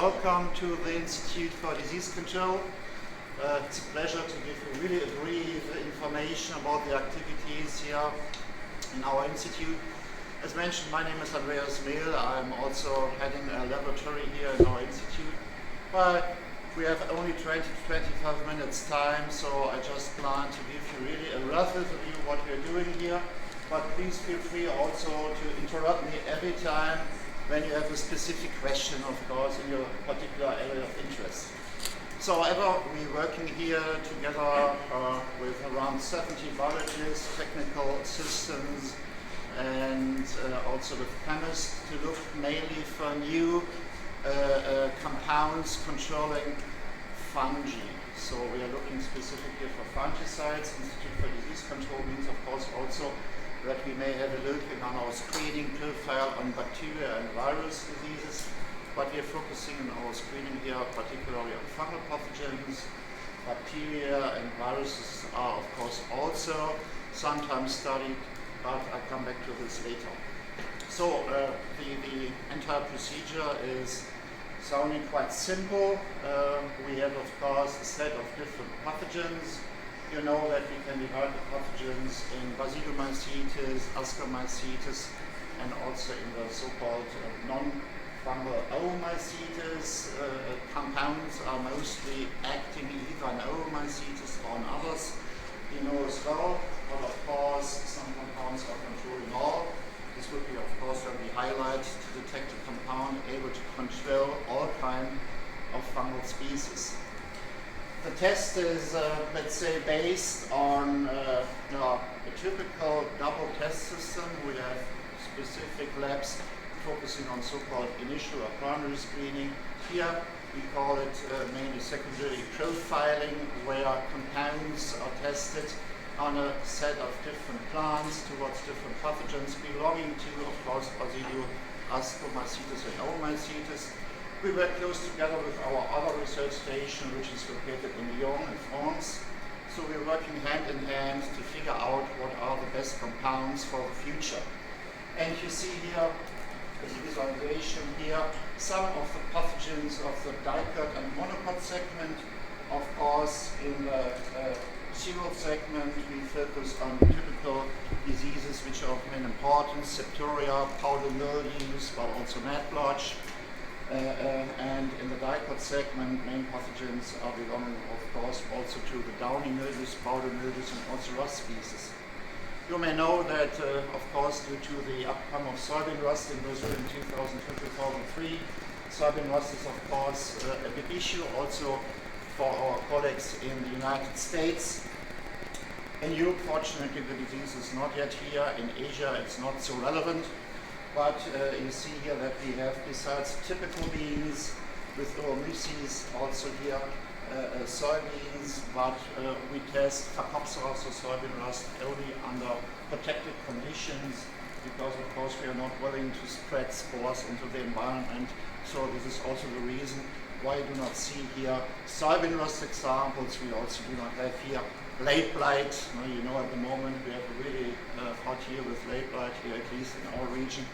welcome to the Institute for Disease Control. It's a pleasure to give you really a brief information about the activities here in our institute. As mentioned, my name is Andreas Mehl. I'm also heading a laboratory here in our institute. But we have only 20 to 25 minutes time, so I just plan to give you really a rough overview of what we're doing here. But please feel free also to interrupt me every time when you have a specific question, of course, in your particular area of interest. So we're working here together with around 70 biologists, technical assistants, and also with chemists to look mainly for new compounds controlling fungi. So we are looking specifically for fungicides. Institute for Disease Control means, of course, also that we may have a look in our screening profile on bacteria and virus diseases, but we are focusing on our screening here particularly on fungal pathogens. Bacteria and viruses are, of course, also sometimes studied, but I'll come back to this later. So the entire procedure is sounding quite simple. We have, of course, a set of different pathogens. You know that we can divide the pathogens in basidiomycetes, ascomycetes, and also in the so-called non-fungal oomycetes. Compounds are mostly acting either on oomycetes or on others. You know as well, but of course some compounds are controlling all. This would be, of course, when we highlight to detect a compound able to control all kinds of fungal species. The test is, let's say, based on a typical double test system. We have specific labs focusing on so-called initial or primary screening. Here we call it mainly secondary profiling, where compounds are tested on a set of different plants towards different pathogens belonging to, of course, Basidium, Ascomycetes and Oomycetes. We work close together with our other research station, which is located in Lyon in France. So we're working hand in hand to figure out what are the best compounds for the future. And you see here, as a visualization here, some of the pathogens of the dicot and monocot segment. Of course, in the cereal segment, we focus on typical diseases which are of main importance: septoria, powder mildews, but also gnat blotch. And in the dicot segment, main pathogens are belonging, of course, also to the downy mildews, powder mildews, and also rust species. You may know that, of course, due to the outcome of soybean rust in Brazil in 2002-2003, soybean rust is, of course, a big issue also for our colleagues in the United States. In Europe, fortunately, the disease is not yet here. In Asia, it's not so relevant. But you see here that we have, besides typical beans with Euromyces, also here soybeans, but we test Phacophthora, so soybean rust, only under protected conditions, because of course we are not willing to spread spores into the environment. So this is also the reason why you do not see here soybean rust examples. We also do not have here late blight. You know, at the moment we have a really hot year with late blight here, at least in our region.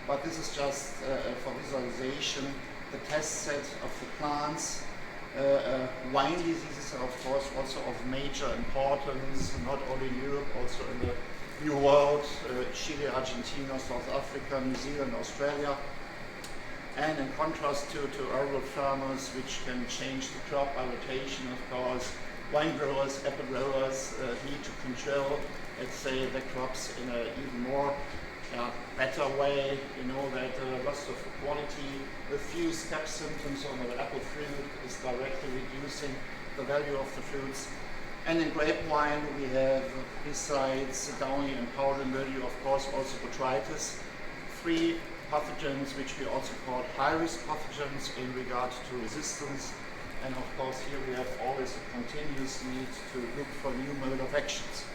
But this is just for visualization, the test set of the plants. Wine diseases are, of course, also of major importance, not only in Europe, also in the New World, Chile, Argentina, South Africa, New Zealand, Australia. And in contrast to rural farmers, which can change the crop by rotation, of course, wine growers, apple growers need to control, let's say, the crops in an even more better way. You know that loss of quality, a few step symptoms on the apple fruit is directly reducing the value of the fruits. And in grape wine we have, besides downy and powder mildew, of course also botrytis, 3 pathogens which we also call high-risk pathogens in regard to resistance. And of course here we have always a continuous need to look for new mode of actions.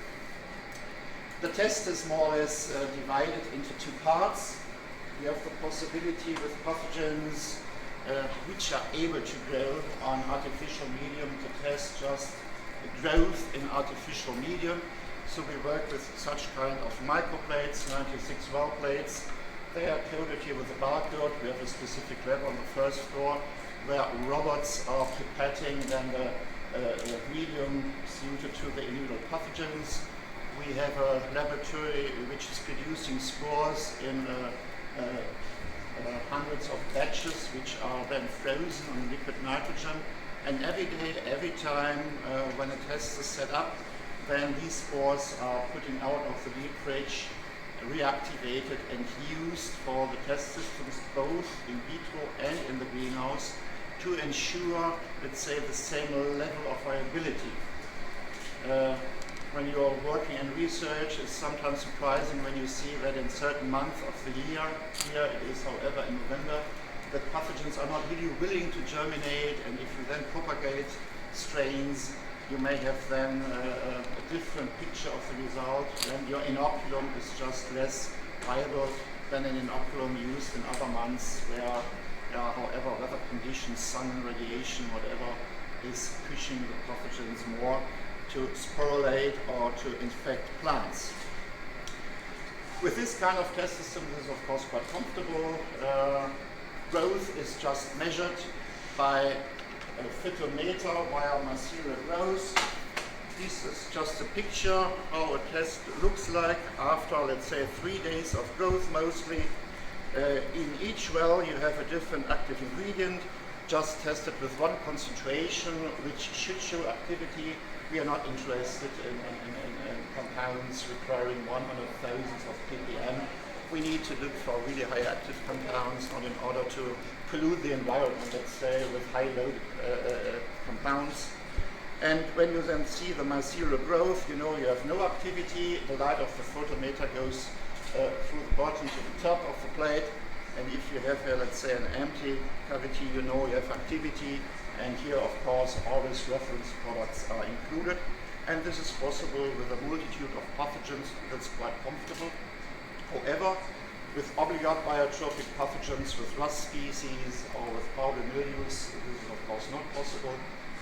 The test is more or less divided into 2 parts. We have the possibility with pathogens which are able to grow on artificial medium to test just growth in artificial medium. So we work with such kind of microplates, 96 well plates. They are coded here with a barcode. We have a specific lab on the first floor where robots are pipetting then the medium suited to the individual pathogens. We have a laboratory which is producing spores in hundreds of batches, which are then frozen on liquid nitrogen. And every day, every time when a test is set up, then these spores are putting out of the deep fridge, reactivated and used for the test systems, both in vitro and in the greenhouse, to ensure, let's say, the same level of viability. When you are working in research, it's sometimes surprising when you see that in certain months of the year, here it is however in November, that pathogens are not really willing to germinate, and if you then propagate strains, you may have then a different picture of the result, and your inoculum is just less viable than an inoculum used in other months where, however, weather conditions, sun, radiation, whatever, is pushing the pathogens more to sporulate or to infect plants. With this kind of test system, this is of course quite comfortable. Growth is just measured by a phytometer via material growth. This is just a picture how a test looks like after, let's say, 3 days of growth mostly. In each well you have a different active ingredient, just tested with one concentration, which should show activity. We are not interested in compounds requiring 100,000 of ppm. We need to look for really high active compounds, not in order to pollute the environment, let's say, with high load compounds. And when you then see the mycelial growth, you know you have no activity. The light of the photometer goes through the bottom to the top of the plate. And if you have here, let's say, an empty cavity, you know you have activity. And here, of course, always reference products are included. And this is possible with a multitude of pathogens. That's quite comfortable. However, with obligate biotropic pathogens, with rust species or with powdery mildews, this is of course not possible.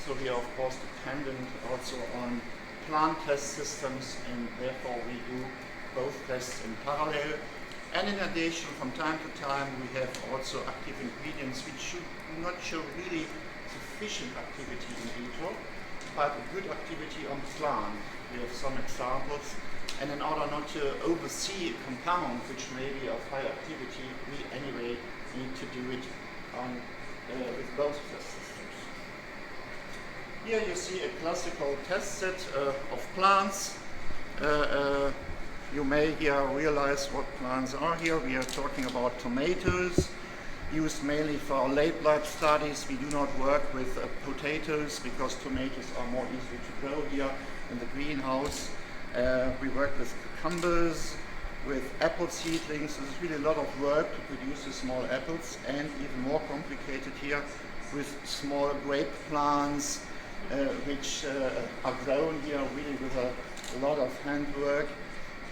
So we are of course dependent also on plant test systems, and therefore we do both tests in parallel. And in addition, from time to time, we have also active ingredients which should not show really sufficient activity in vitro, but a good activity on plant. We have some examples. And in order not to oversee a compound which may be of high activity, we anyway need to do it on, with both test systems. Here you see a classical test set of plants. You may here realize what plants are here. We are talking about tomatoes, used mainly for late life studies. We do not work with potatoes because tomatoes are more easy to grow here in the greenhouse. We work with cucumbers, with apple seedlings. There's really a lot of work to produce the small apples, and even more complicated here with small grape plants, which are grown here really with a lot of handwork.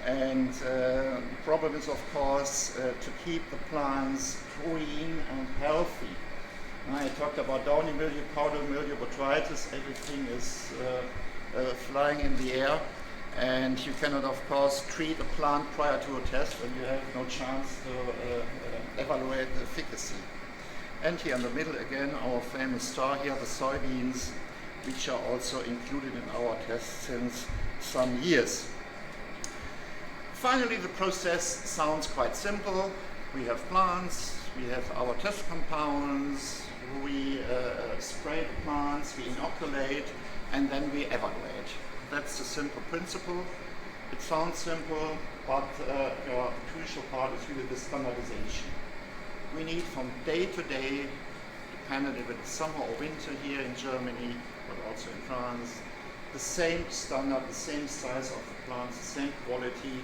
And the problem is, of course, to keep the plants green and healthy. I talked about downy mildew, powdery mildew, botrytis. Everything is flying in the air. And you cannot, of course, treat a plant prior to a test when you have no chance to evaluate the efficacy. And here in the middle again, our famous star here, the soybeans, which are also included in our test since some years. Finally, the process sounds quite simple. We have plants, we have our test compounds, we spray the plants, we inoculate, and then we evaluate. That's the simple principle. It sounds simple, but the crucial part is really the standardization. We need from day to day, depending if it's summer or winter here in Germany, but also in France, the same standard, the same size of the plants, the same quality,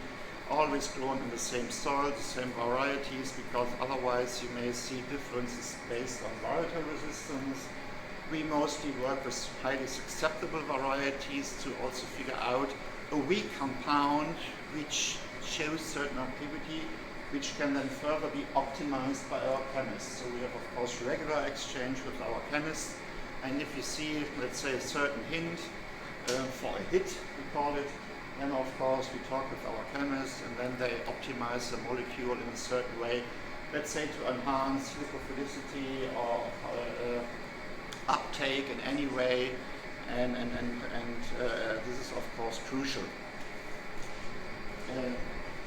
always grown in the same soil, the same varieties, because otherwise you may see differences based on varietal resistance. We mostly work with highly susceptible varieties to also figure out a weak compound which shows certain activity, which can then further be optimized by our chemists. So we have, of course, regular exchange with our chemists, and if you see, let's say, a certain hint for a hit, we call it, then of course we talk with our chemists, and then they optimize the molecule in a certain way, let's say to enhance lipophilicity or uptake in any way, and this is of course crucial.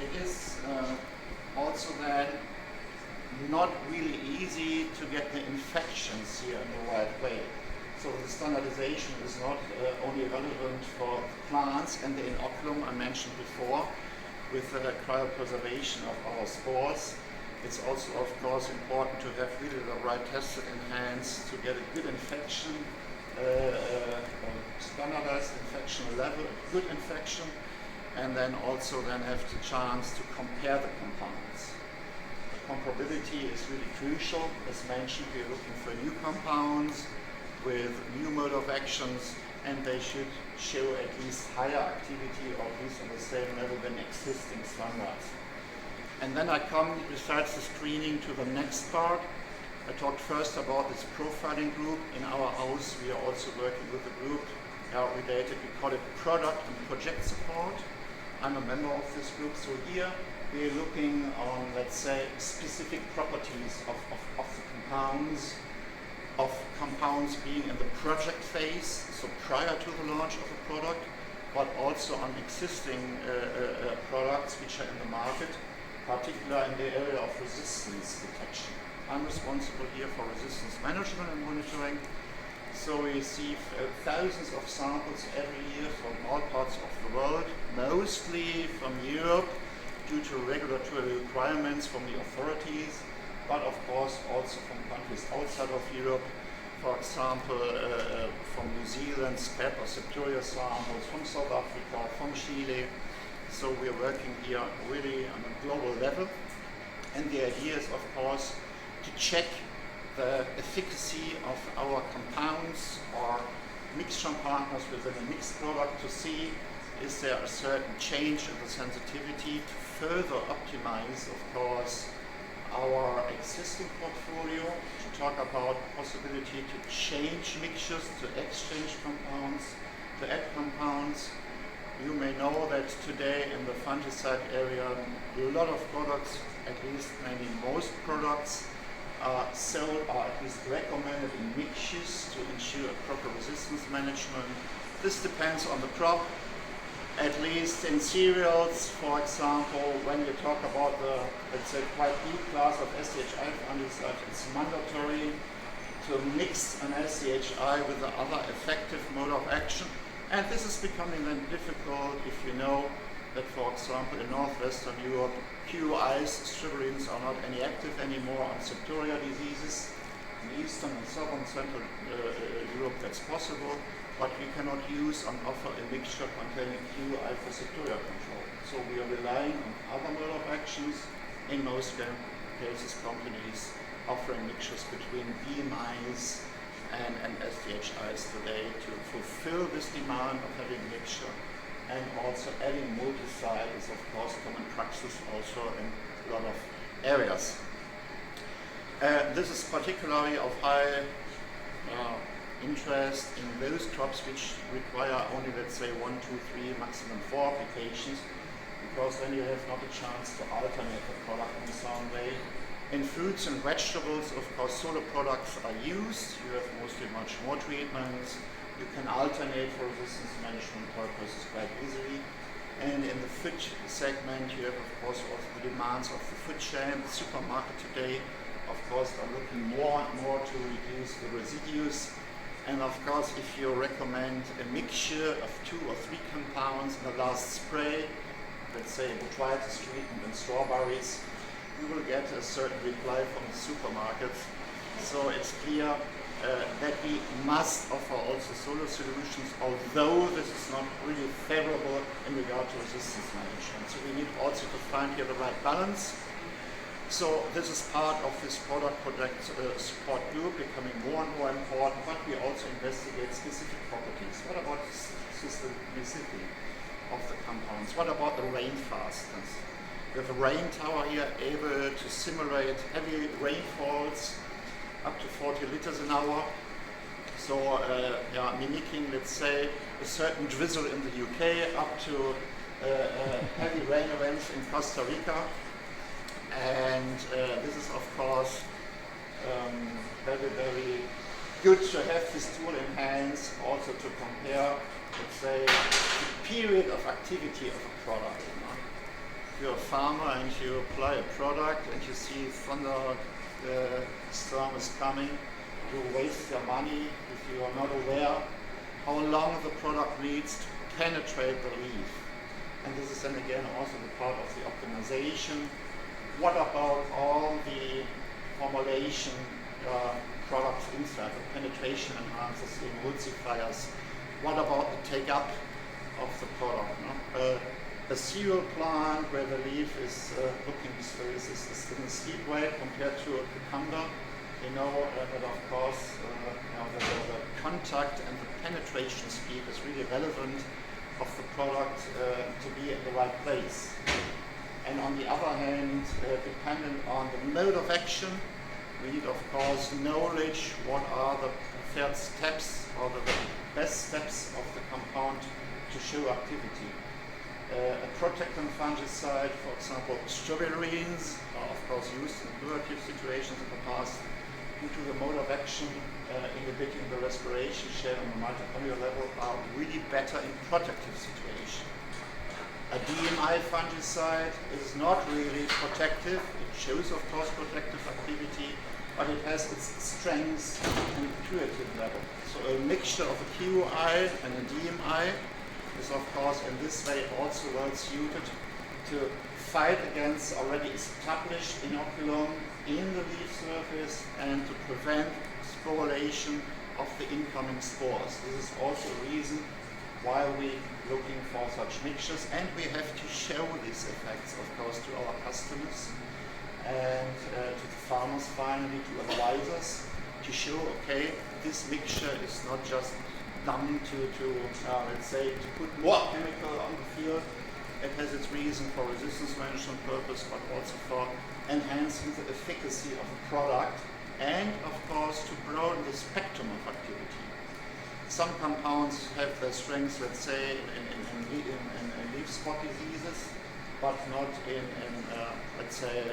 It is also then not really easy to get the infections here in the right way. So the standardization is not only relevant for plants and the inoculum I mentioned before with the cryopreservation of our spores. It's also of course important to have really the right tested enhance to get a good infection, standardized infection level, a good infection, and then also then have the chance to compare the compounds. Comparability is really crucial. As mentioned, we are looking for new compounds with new mode of actions, and they should show at least higher activity or at least on the same level than existing standards. And then I come, besides the screening, to the next part. I talked first about this profiling group. In our house, we are also working with a group related, we call it product and project support. I'm a member of this group, so here we're looking on, let's say, specific properties of the compounds being in the project phase, so prior to the launch of a product, but also on existing products which are in the market, particularly in the area of resistance detection. I'm responsible here for resistance management and monitoring. So we receive thousands of samples every year from all parts of the world, mostly from Europe, due to regulatory requirements from the authorities, but of course also from countries outside of Europe, for example from New Zealand, SPEP or Septoria samples, from South Africa, from Chile. So we are working here really on a global level, and the idea is of course to check the efficacy of our compounds or mixture partners within a mixed product to see is there a certain change in the sensitivity to further optimize, of course, our existing portfolio, to talk about possibility to change mixtures, to exchange compounds, to add compounds. You may know that today in the fungicide area, a lot of products, at least maybe most products, are sold or at least recommended in mixtures to ensure a proper resistance management. This depends on the crop. At least in cereals, for example, when you talk about the, let's say, quite deep class of SCHI fungicide, it's mandatory to mix an SCHI with the other effective mode of action. And this is becoming then difficult if you know that, for example, in northwestern Europe, QIs, scribblings are not any active anymore on Septoria diseases. In eastern and southern central Europe that's possible, but we cannot use and offer a mixture containing QI for Septoria control. So we are relying on other mode of actions, in most cases companies offering mixtures between BMIs and SDHIs today to fulfill this demand of having mixture. And also adding multi-site is of course common practice also in a lot of areas. This is particularly of high interest in those crops which require only, let's say, 1, 2, 3, maximum 4 applications, because then you have not a chance to alternate the product in some way. In fruits and vegetables, of course, solo products are used. You have mostly much more treatments. You can alternate for resistance management purposes quite easily. And in the food segment, you have, of course, also the demands of the food chain. The supermarket today, of course, are looking more and more to reduce the residues. And of course, if you recommend a mixture of 2 or 3 compounds in the last spray, let's say botrytis treatment in strawberries, you will get a certain reply from the supermarkets. So it's clear that we must offer also solo solutions, although this is not really favorable in regard to resistance management. So we need also to find here the right balance. So this is part of this product project support group becoming more and more important, but we also investigate specific properties. What about systemicity of the compounds? What about the rain fastness? We have a rain tower here able to simulate heavy rainfalls up to 40 liters an hour. So mimicking, let's say, a certain drizzle in the UK up to heavy rain events in Costa Rica. And this is, of course, very, very good to have this tool in hands also to compare, let's say, the period of activity of a product. If you're a farmer and you apply a product and you see thunderstorm is coming, you waste your money if you are not aware how long the product needs to penetrate the leaf. And this is then again also the part of the optimization. What about all the formulation products inside, the penetration enhancers, the emulsifiers? What about the take-up of the product? No? A cereal plant where the leaf is looking is in a steep way compared to a cucumber. You know that of course the contact and the penetration speed is really relevant of the product to be in the right place. And on the other hand, dependent on the mode of action, we need of course knowledge what are the preferred steps or the best steps of the compound to show activity. A protectant fungicide, for example, strobilurins, are of course used in curative situations in the past due to the mode of action inhibiting the respiration share on the mitochondrial level are really better in protective situations. A DMI fungicide is not really protective. It shows, of course, protective activity, but it has its strengths and curative level. So a mixture of a QI and a DMI is, of course, in this way also well suited to fight against already established inoculum in the leaf surface and to prevent sporulation of the incoming spores. This is also a reason why we're looking for such mixtures, and we have to show these effects, of course, to our customers and to the farmers finally, to advisors, to show, okay, this mixture is not just done to let's say, to put more chemical on the field. It has its reason for resistance management purpose, but also for enhancing the efficacy of a product and, of course, to broaden the spectrum of activity. Some compounds have their strengths, let's say, in leaf spot diseases, but not in let's say,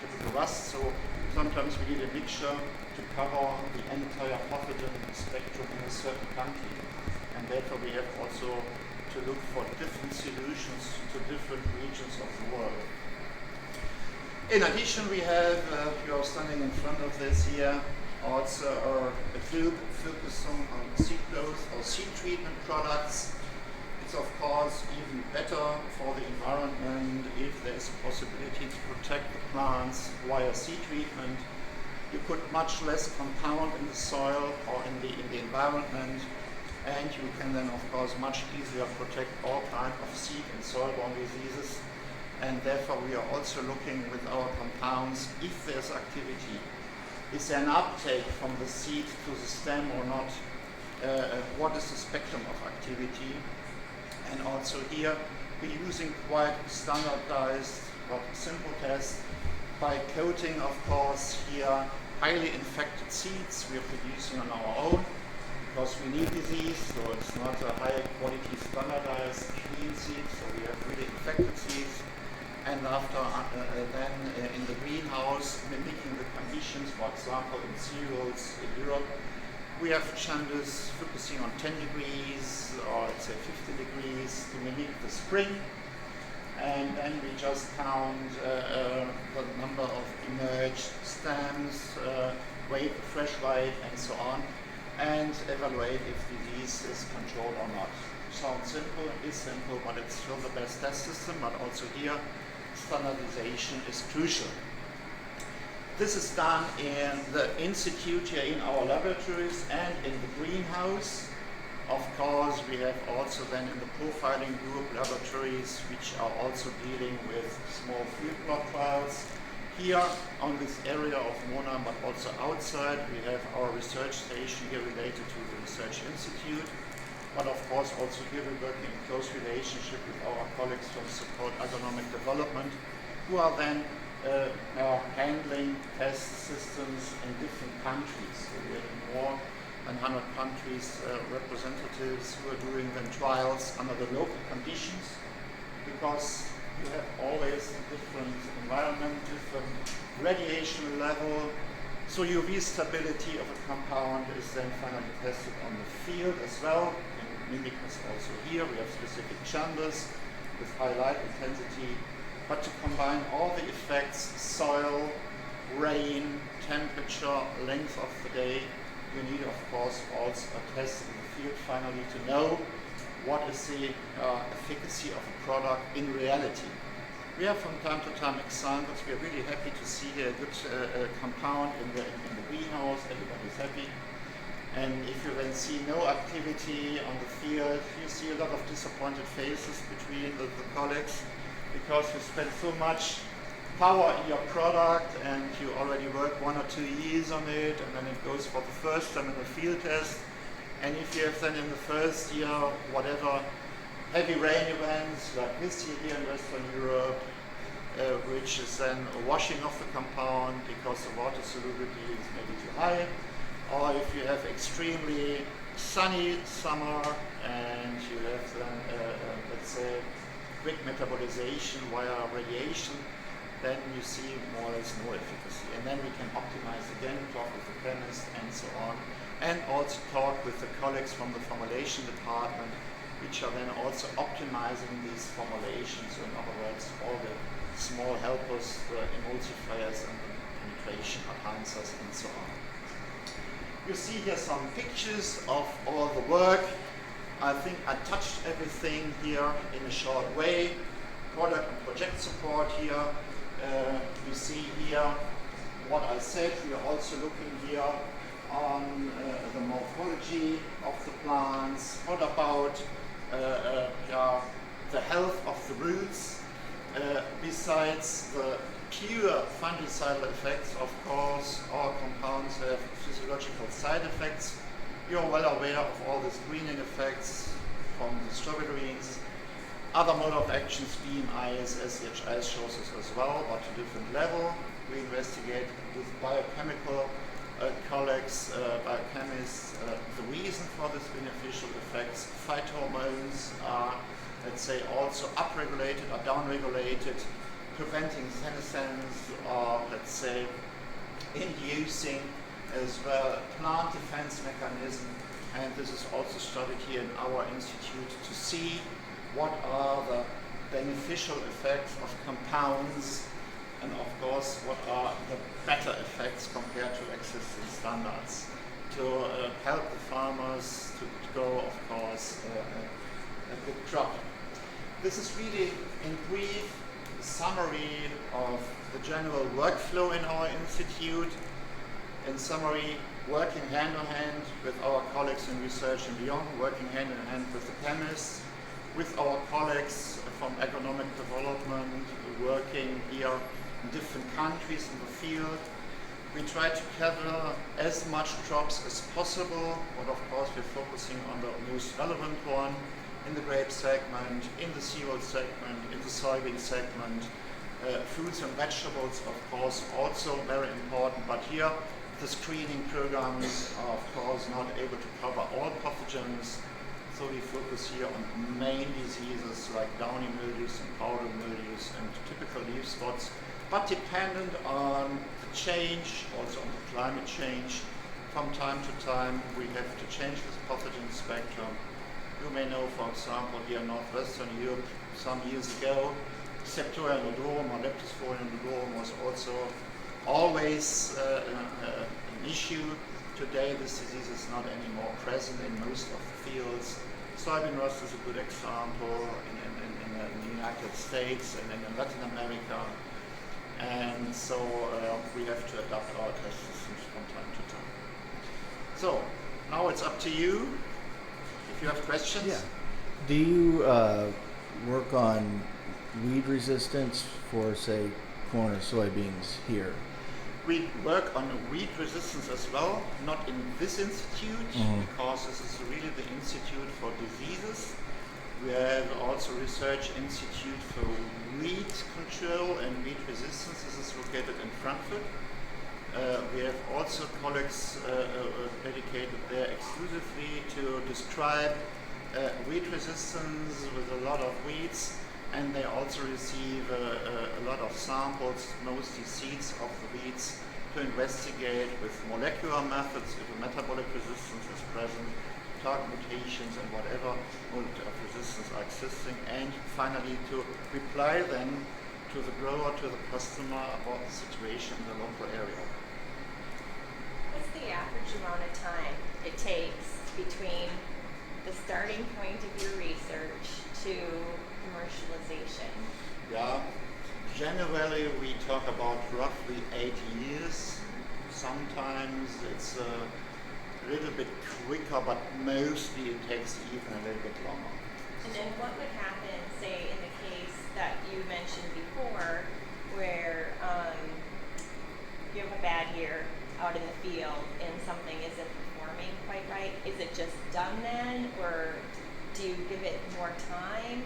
typical rust. So sometimes we need a mixture to cover the entire pathogen spectrum in a certain country. And therefore we have also to look for different solutions to different regions of the world. In addition, we have, you are standing in front of this here, also a tube focusing on seed growth or seed treatment products. It's of course even better for the environment if there is a possibility to protect the plants via seed treatment. You put much less compound in the soil or in the environment, and you can then of course much easier protect all kinds of seed and soil-borne diseases. And therefore we are also looking with our compounds if there's activity. Is there an uptake from the seed to the stem or not? What is the spectrum of activity? And also here we're using quite standardized but simple tests by coating, of course, here highly infected seeds we are producing on our own because we need disease, so it's not a high quality standardized clean seed, so we have really infected seeds. And after then in the greenhouse, mimicking the conditions, for example, in cereals in Europe, we have chambers focusing on 10 degrees or let's say 50 degrees to mimic the spring. And then we just count the number of emerged stems, weight, fresh light, and so on, and evaluate if disease is controlled or not. Sounds simple, is simple, but it's still the best test system, but also here, standardization is crucial. This is done in the institute here in our laboratories and in the greenhouse. Of course, we have also then in the profiling group laboratories which are also dealing with small field plot trials. Here on this area of Monheim, but also outside, we have our research station here related to the research institute. But of course also here we work in close relationship with our colleagues from Support Agronomic Development, who are then handling test systems in different countries. So we have more than 100 countries representatives who are doing then trials under the local conditions, because you have always different environment, different radiation level, So UV stability of a compound is then finally tested on the field as well. In mimicus also here, we have specific chambers with high light intensity. But to combine all the effects, soil, rain, temperature, length of the day, you need of course also a test in the field finally to know what is the efficacy of a product in reality. We have from time to time examples. We are really happy to see a good compound in the greenhouse. Everybody's happy. And if you then see no activity on the field, you see a lot of disappointed faces between the colleagues, because you spend so much power in your product and you already work 1 or 2 years on it, and then it goes for the first time in the field test. And if you have then in the first year whatever heavy rain events like this year here in Western Europe, which is then washing off the compound because the water solubility is maybe too high, or if you have extremely sunny summer and you have then let's say quick metabolization via radiation, then you see more or less no efficacy. And then we can optimize again, talk with the chemist and so on, and also talk with the colleagues from the formulation department, which are then also optimizing these formulations. So in other words, all the small helpers, the emulsifiers and the penetration enhancers and so on. You see here some pictures of all the work. I think I touched everything here in a short way. Product and project support here. We see here what I said. We are also looking here on the morphology of the plants. What about the health of the roots? Besides the pure fungicidal effects, of course, our compounds have physiological side effects. You're well aware of all these greening effects from the strawberries. Other mode of actions, BMIs, SHIs shows us as well, but to different level. We investigate with biochemical colleagues, biochemists, the reason for these beneficial effects. Phytohormones are, let's say, also upregulated or downregulated, preventing senescence, or let's say inducing as well plant defense mechanism. And this is also studied here in our institute to see what are the beneficial effects of compounds, and of course what are the better effects compared to existing standards, to help the farmers to grow, of course, a good crop. This is really in brief summary of the general workflow in our institute. In summary, working hand in hand with our colleagues in research and beyond, working hand in hand with the chemists, with our colleagues from economic development, working here in different countries in the field. We try to cover as much crops as possible, but of course we're focusing on the most relevant one in the grape segment, in the cereal segment, in the soybean segment. Fruits and vegetables, of course, also very important, but here the screening programs are of course not able to cover all pathogens, so we focus here on main diseases like downy mildews and powdery mildews and typical leaf spots, but dependent on the change, also on the climate change. From time to time we have to change this pathogen spectrum. You may know, for example, here in northwestern Europe some years ago, Septoria nodorum or Leptosporium nodorum was also always an issue. Today this disease is not anymore present in most of the fields. Soybean rust is a good example in the United States and in Latin America. And so we have to adapt our test systems from time to time. So now it's up to you. If you have questions. Yeah. Do you work on weed resistance for, say, corn or soybeans here? We work on weed resistance as well, not in this institute, because this is really the institute for diseases. We have also research institute for weed control and weed resistance. This is located in Frankfurt. We have also colleagues dedicated there exclusively to describe weed resistance with a lot of weeds, and they also receive a lot of samples, mostly seeds of the weeds, to investigate with molecular methods if a metabolic resistance is present, target mutations and whatever mode of resistance are existing, and finally to reply then to the grower, to the customer about the situation in the local area. What's the average amount of time it takes between the starting point of your research to commercialization? Yeah, generally we talk about roughly 8 years. Sometimes it's a little bit quicker, but mostly it takes even a little bit longer. And then what would happen, say, in the case that you mentioned before, where you have a bad year out in the field and something isn't performing quite right? Is it just done then, or do you give it more time,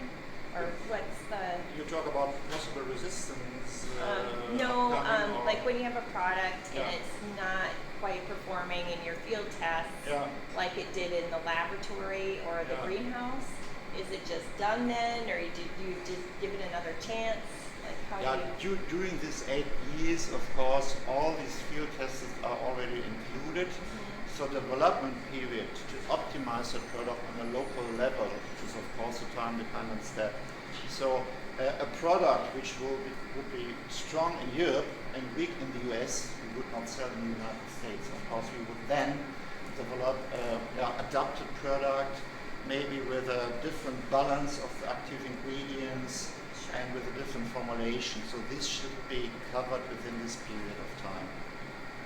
or what's the? You talk about possible resistance. No, or like when you have a product and Yeah. it's not quite performing in your field tests, Yeah. like it did in the laboratory or the Yeah. greenhouse. Is it just done then, or do you just give it another chance? Like how Yeah, do you? during these 8 years, of course, all these field tests are already included. So the development period to optimize the product on a local level is of course a time-dependent step. So a product which would be strong in Europe and weak in the US, we would not sell in the United States. Of course, we would then develop an adapted product, maybe with a different balance of the active ingredients and with a different formulation. So this should be covered within this period of time.